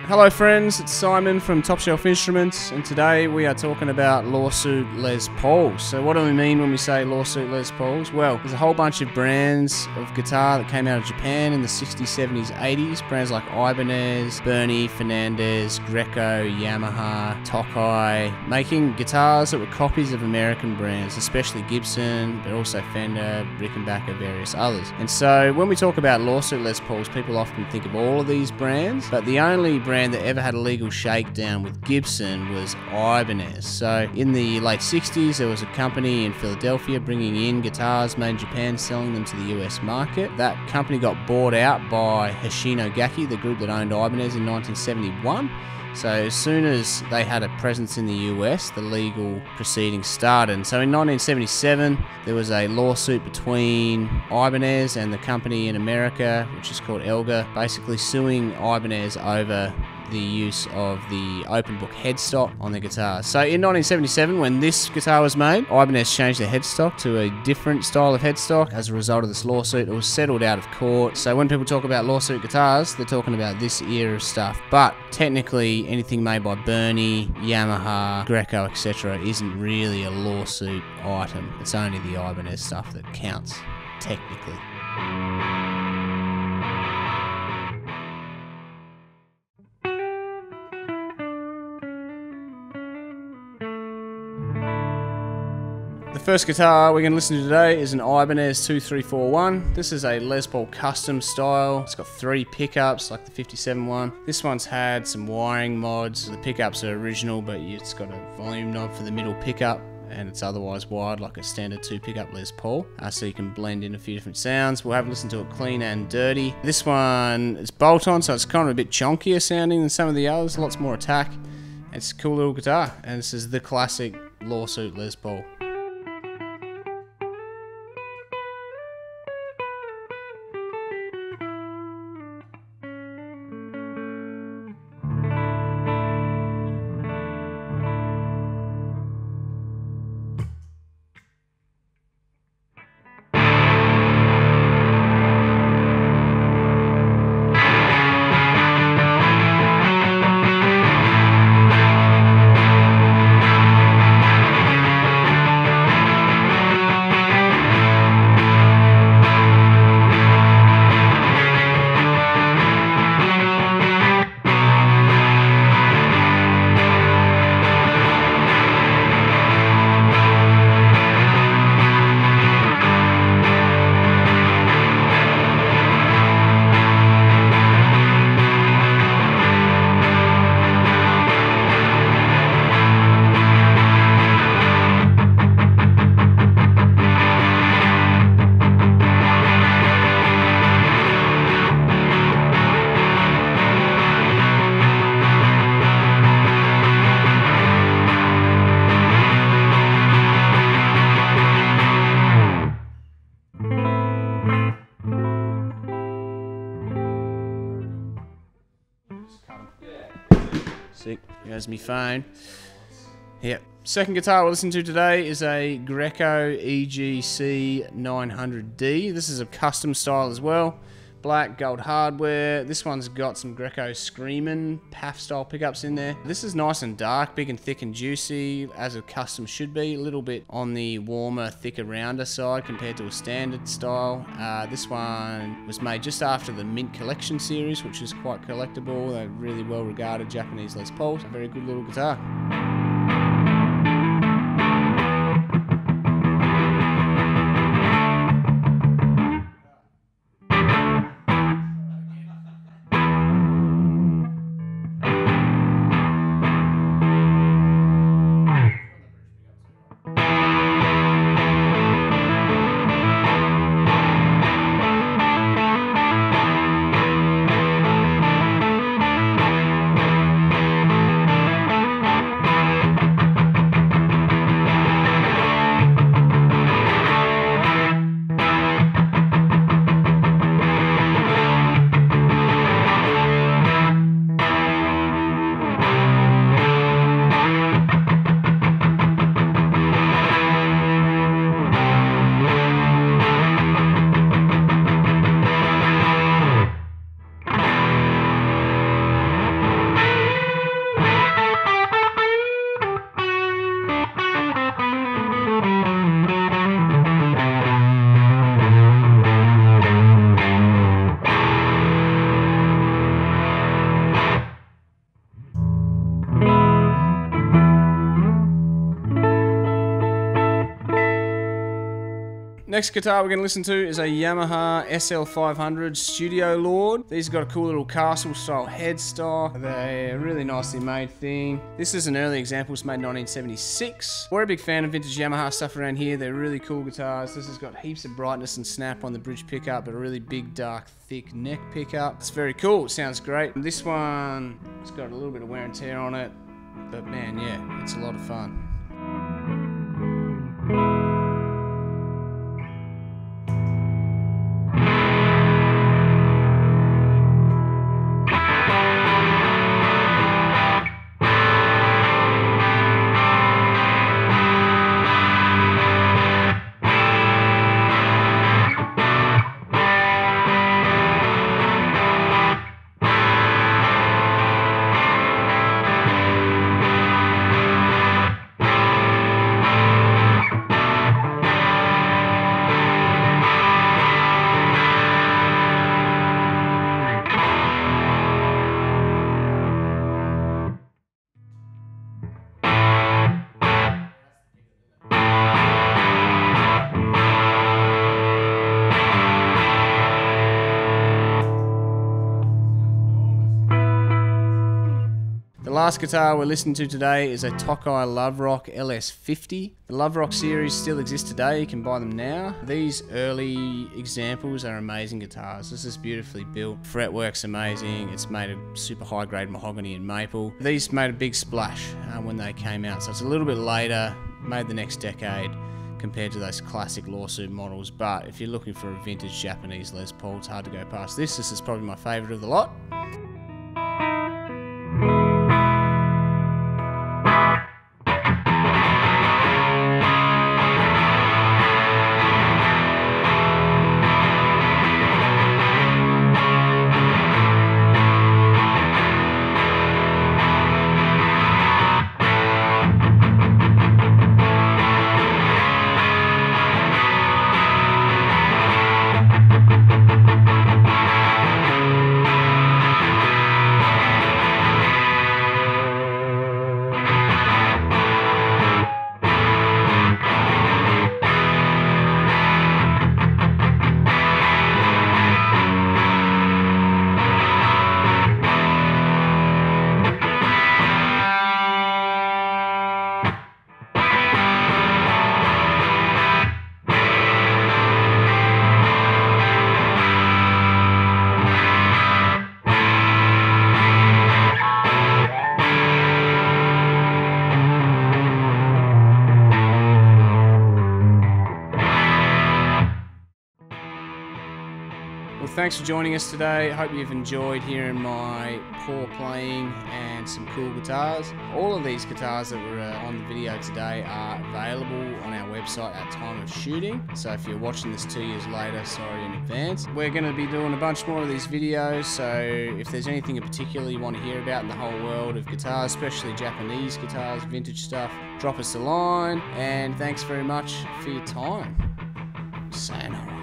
Hello friends, it's Simon from Top Shelf Instruments, and today we are talking about lawsuit Les Pauls. So what do we mean when we say lawsuit Les Pauls? Well, there's a whole bunch of brands of guitar that came out of Japan in the 60s, 70s, 80s. Brands like Ibanez, Bernie, Fernandes, Greco, Yamaha, Tokai, making guitars that were copies of American brands, especially Gibson, but also Fender, Rickenbacker, various others. And so when we talk about lawsuit Les Pauls, people often think of all of these brands, but the only brand that ever had a legal shakedown with Gibson was Ibanez. So in the late 60s, there was a company in Philadelphia bringing in guitars made in Japan, selling them to the US market. That company got bought out by Hoshino Gakki, the group that owned Ibanez, in 1971. So as soon as they had a presence in the US, the legal proceedings started. And so in 1977, there was a lawsuit between Ibanez and the company in America, which is called Elgar, basically suing Ibanez over the use of the open book headstock on the guitar. So in 1977, when this guitar was made, Ibanez changed their headstock to a different style of headstock as a result of this lawsuit. It was settled out of court. So when people talk about lawsuit guitars, they're talking about this era of stuff. But technically, anything made by Bernie, Yamaha, Greco, etc. isn't really a lawsuit item. It's only the Ibanez stuff that counts, technically. The first guitar we're going to listen to today is an Ibanez 2341. This is a Les Paul custom style. It's got 3 pickups like the 57 one. This one's had some wiring mods. The pickups are original, but it's got a volume knob for the middle pickup, and it's otherwise wired like a standard 2 pickup Les Paul, so you can blend in a few different sounds. We'll have a listen to it clean and dirty. This one is bolt-on, so it's kind of a bit chunkier sounding than some of the others, lots more attack. It's a cool little guitar, and this is the classic lawsuit Les Paul. See, here's my phone. Yep. Second guitar we'll listen to today is a Greco EGC900D. This is a custom style as well. Black, gold hardware. This one's got some Greco Screamin' PAF style pickups in there. This is nice and dark, big and thick and juicy, as a custom should be. A little bit on the warmer, thicker, rounder side compared to a standard style. This one was made just after the Mint Collection series, which is quite collectible. They're really well regarded Japanese Les Pauls. A very good little guitar. Next guitar we're going to listen to is a Yamaha SL500 Studio Lord. These have got a cool little castle style headstock. They're a really nicely made thing. This is an early example, it's made in 1976. We're a big fan of vintage Yamaha stuff around here. They're really cool guitars. This has got heaps of brightness and snap on the bridge pickup, but a really big, dark, thick neck pickup. It's very cool, it sounds great. This one, it's got a little bit of wear and tear on it, but man, yeah, it's a lot of fun. The last guitar we're listening to today is a Tokai Loverock LS50. The Loverock series still exists today, you can buy them now. These early examples are amazing guitars. This is beautifully built, fretwork's amazing, it's made of super high grade mahogany and maple. These made a big splash when they came out, so it's a little bit later, made the next decade compared to those classic lawsuit models, but if you're looking for a vintage Japanese Les Paul, it's hard to go past this. This is probably my favourite of the lot. Well, thanks for joining us today. Hope you've enjoyed hearing my poor playing and some cool guitars. All of these guitars that were on the video today are available on our website at time of shooting. So if you're watching this 2 years later, sorry in advance. We're going to be doing a bunch more of these videos, so if there's anything in particular you want to hear about in the whole world of guitars, especially Japanese guitars, vintage stuff, drop us a line. And thanks very much for your time. Sayonara.